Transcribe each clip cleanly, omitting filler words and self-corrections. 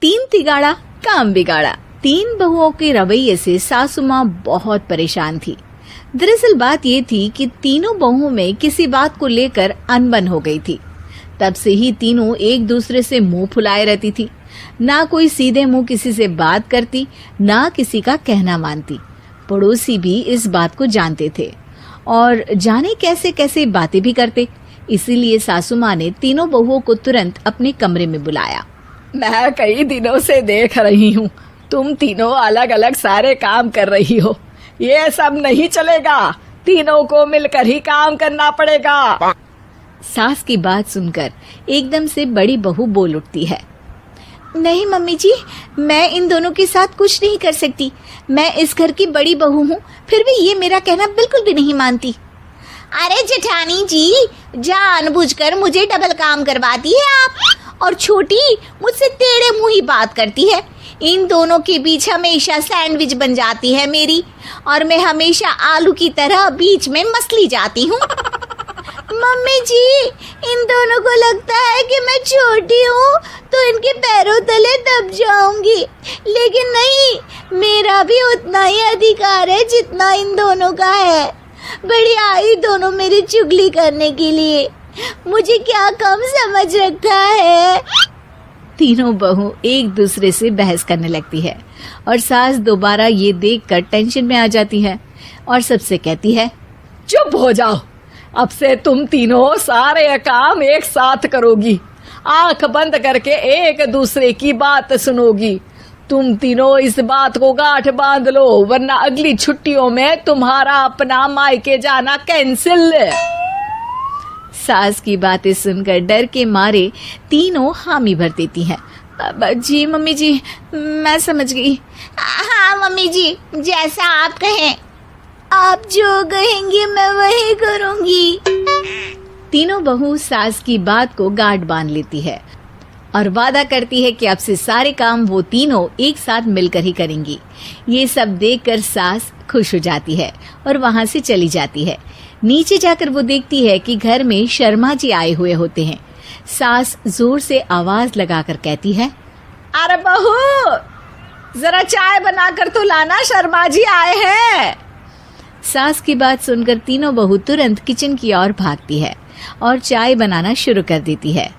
तीन तिगाड़ा काम बिगाड़ा। तीन बहुओं के रवैये से सासू माँ बहुत परेशान थी। दरअसल बात ये थी कि तीनों बहुओं में किसी बात को लेकर अनबन हो गई थी। तब से ही तीनों एक दूसरे से मुंह फुलाए रहती थी। ना कोई सीधे मुंह किसी से बात करती, ना किसी का कहना मानती। पड़ोसी भी इस बात को जानते थे और जाने कैसे कैसे बातें भी करते। इसीलिए सासू माँ ने तीनों बहुओं को तुरंत अपने कमरे में बुलाया। मैं कई दिनों से देख रही हूँ, तुम तीनों अलग अलग सारे काम कर रही हो। ये सब नहीं चलेगा, तीनों को मिलकर ही काम करना पड़ेगा। सास की बात सुनकर एकदम से बड़ी बहू बोल उठती है। नहीं मम्मी जी, मैं इन दोनों के साथ कुछ नहीं कर सकती। मैं इस घर की बड़ी बहू हूँ, फिर भी ये मेरा कहना बिल्कुल भी नहीं मानती। अरे जेठानी जी, जानबूझकर मुझे डबल काम करवाती है आप। और छोटी मुझसे टेढ़े मुंह ही बात करती है। इन दोनों के बीच हमेशा सैंडविच बन जाती है मेरी, और मैं हमेशा आलू की तरह बीच में मसली जाती हूँ। मम्मी जी, इन दोनों को लगता है कि मैं छोटी हूँ तो इनके पैरों तले दब जाऊंगी, लेकिन नहीं, मेरा भी उतना ही अधिकार है जितना इन दोनों का है। बड़ी आई दोनों मेरी चुगली करने के लिए, मुझे क्या कम समझ रखा है। तीनों बहू एक दूसरे से बहस करने लगती है और सास दोबारा ये देखकर टेंशन में आ जाती है और सबसे कहती है, चुप हो जाओ, अब से तुम तीनों सारे काम एक साथ करोगी। आंख बंद करके एक दूसरे की बात सुनोगी। तुम तीनों इस बात को गांठ बांध लो, वरना अगली छुट्टियों में तुम्हारा अपना मायके जाना कैंसिल। सास की बातें सुनकर डर के मारे तीनों हामी भर देती हैं। जी मम्मी जी, मैं समझ गई। हाँ मम्मी जी, जैसा आप कहें। आप जो कहेंगी मैं वही करूंगी। तीनों बहू सास की बात को गांठ बांध लेती है और वादा करती है कि अब से सारे काम वो तीनों एक साथ मिलकर ही करेंगी। ये सब देखकर सास खुश हो जाती है और वहां से चली जाती है। नीचे जाकर वो देखती है कि घर में शर्मा जी आए हुए होते हैं। सास जोर से आवाज लगाकर कहती है, अरे बहू, जरा चाय बनाकर तो लाना, शर्मा जी आए हैं। सास की बात सुनकर तीनों बहू तुरंत किचन की ओर भागती है और चाय बनाना शुरू कर देती है।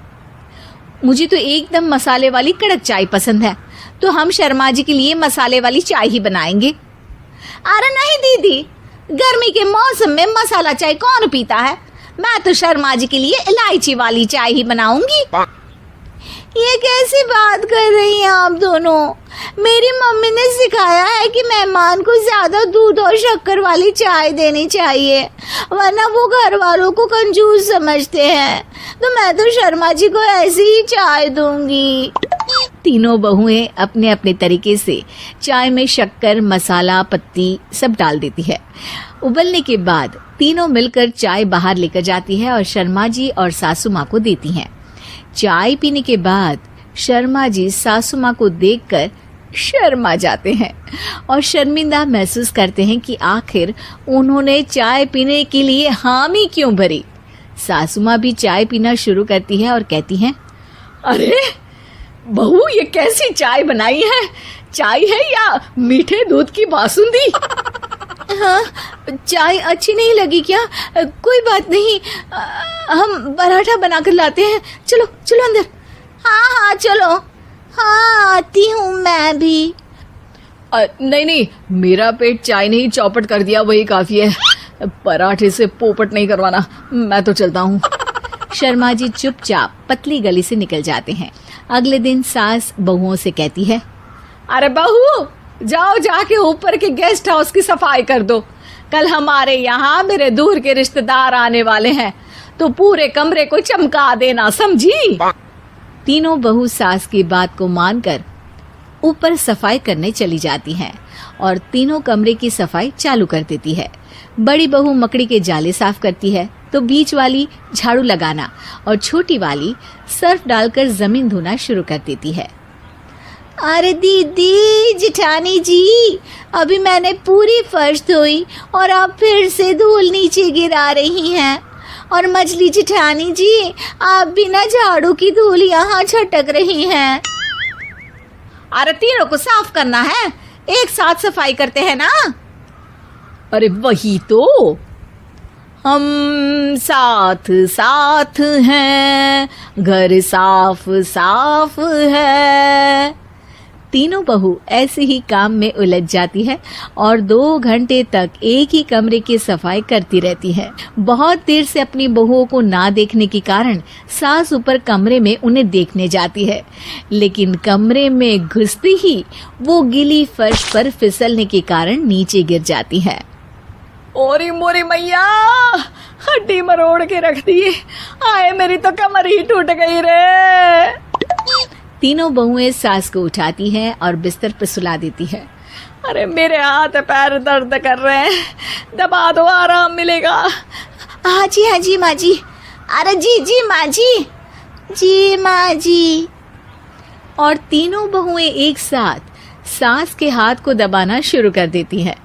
मुझे तो एकदम मसाले वाली कड़क चाय पसंद है, तो हम शर्मा जी के लिए मसाले वाली चाय ही बनाएंगे। अरे नहीं दीदी, गर्मी के मौसम में मसाला चाय कौन पीता है? मैं तो शर्मा जी के लिए इलायची वाली चाय ही बनाऊंगी। ये कैसी बात कर रही हैं आप दोनों? मेरी मम्मी ने सिखाया है कि मेहमान को ज्यादा दूध और शक्कर वाली चाय देनी चाहिए, वरना वो घर वालों को कंजूस समझते हैं। तो मैं तो शर्मा जी को ऐसी ही चाय दूंगी। तीनों बहुएं अपने अपने तरीके से चाय में शक्कर, मसाला, पत्ती सब डाल देती है। उबलने के बाद तीनों मिलकर चाय बाहर लेकर जाती है और शर्मा जी और सासू माँ को देती हैं। चाय पीने के बाद शर्मा जी सासू माँ को देखकर शर्मा जाते हैं और शर्मिंदा महसूस करते हैं कि आखिर उन्होंने चाय पीने के लिए हामी क्यों भरी। सासू माँ भी चाय पीना शुरू करती है और कहती हैं, अरे बहू, ये कैसी चाय बनाई है? चाय है या मीठे दूध की बासुंदी? हाँ, चाय अच्छी नहीं लगी क्या? कोई बात नहीं, हम पराठा बनाकर लाते हैं। चलो चलो अंदर। हाँ हाँ चलो। हाँ आती हूँ मैं भी। नहीं नहीं, मेरा पेट चाय ने ही चौपट कर दिया, वही काफी है। पराठे से पोपट नहीं करवाना, मैं तो चलता हूँ। शर्मा जी चुपचाप पतली गली से निकल जाते हैं। अगले दिन सास बहुओं से कहती है, अरे बहू, जाओ जाके ऊपर के गेस्ट हाउस की सफाई कर दो। कल हमारे यहाँ मेरे दूर के रिश्तेदार आने वाले हैं, तो पूरे कमरे को चमका देना, समझी? तीनों बहू सास की बात को मानकर ऊपर सफाई करने चली जाती हैं और तीनों कमरे की सफाई चालू कर देती है। बड़ी बहू मकड़ी के जाले साफ करती है, तो बीच वाली झाड़ू लगाना और छोटी वाली सर्फ डालकर जमीन धोना शुरू कर देती है। अरे दीदी, जेठानी जी, अभी मैंने पूरी फर्श धोई और आप फिर से धूल नीचे गिरा रही हैं। और मछली जेठानी जी, आप बिना झाड़ू की धूल यहाँ छटक रही हैं। अरे तीनों को साफ करना है, एक साथ सफाई करते हैं ना। अरे वही तो, हम साथ साथ हैं, घर साफ साफ है। तीनों बहू ऐसे ही काम में उलझ जाती है और 2 घंटे तक एक ही कमरे की सफाई करती रहती है। बहुत देर से अपनी बहुओं को ना देखने के कारण सास ऊपर कमरे में उन्हें देखने जाती है, लेकिन कमरे में घुसती ही वो गीली फर्श पर फिसलने के कारण नीचे गिर जाती है। ओरी मोरी मैया, हड्डी मरोड़ के रख दी। आए मेरी तो कमर ही टूट गई रे। तीनों बहुएं सास को उठाती हैं और बिस्तर पर सुला देती है। अरे मेरे हाथ पैर दर्द कर रहे हैं, दबा दो, आराम मिलेगा। हाँ जी माँ जी। अरे जी माँ जी माँ जी। और तीनों बहुएं एक साथ सास के हाथ को दबाना शुरू कर देती हैं।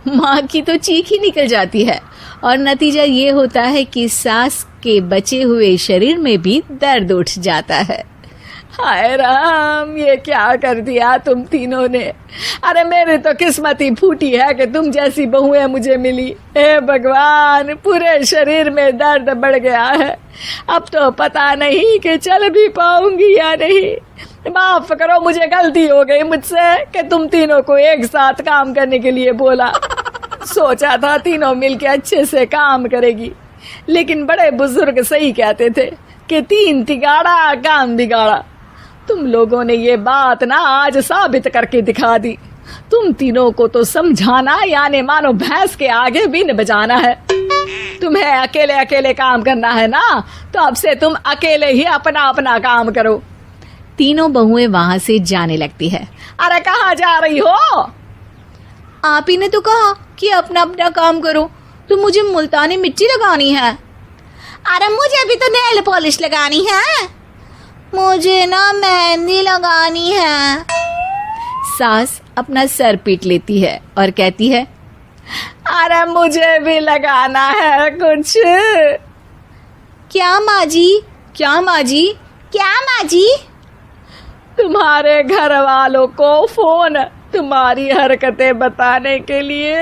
माँ की तो चीख ही निकल जाती है और नतीजा ये होता है कि सास के बचे हुए शरीर में भी दर्द उठ जाता है। हाय राम, ये क्या कर दिया तुम तीनों ने। अरे मेरी तो किस्मत ही फूटी है कि तुम जैसी बहुएं मुझे मिली। हे भगवान, पूरे शरीर में दर्द बढ़ गया है। अब तो पता नहीं कि चल भी पाऊंगी या नहीं। माफ करो, मुझे गलती हो गई मुझसे कि तुम तीनों को एक साथ काम करने के लिए बोला। सोचा था तीनों मिलके अच्छे से काम करेगी, लेकिन बड़े बुजुर्ग सही कहते थे कि 3 तिगाड़ा काम बिगाड़ा। तुम लोगों ने ये बात ना आज साबित करके दिखा दी। तुम तीनों को तो समझाना यानी मानो भैंस के आगे बीन बजाना है। तुम्हें अकेले अकेले काम करना है ना, तो अब से तुम अकेले ही अपना अपना काम करो। तीनों बहुएं वहां से जाने लगती है। अरे कहाँ जा रही हो? आप ही ने तो कहा कि अपना अपना काम करो, तो मुझे मुल्तानी मिट्टी लगानी है। अरे मुझे भी तो नेल पॉलिश लगानी है। मुझे ना मेहंदी लगानी है। सास अपना सर पीट लेती है और कहती है, अरे मुझे भी लगाना है कुछ। क्या माँ जी? क्या माँ जी? क्या माँ जी? तुम्हारे घर वालों को फोन तुम्हारी हरकतें बताने के लिए।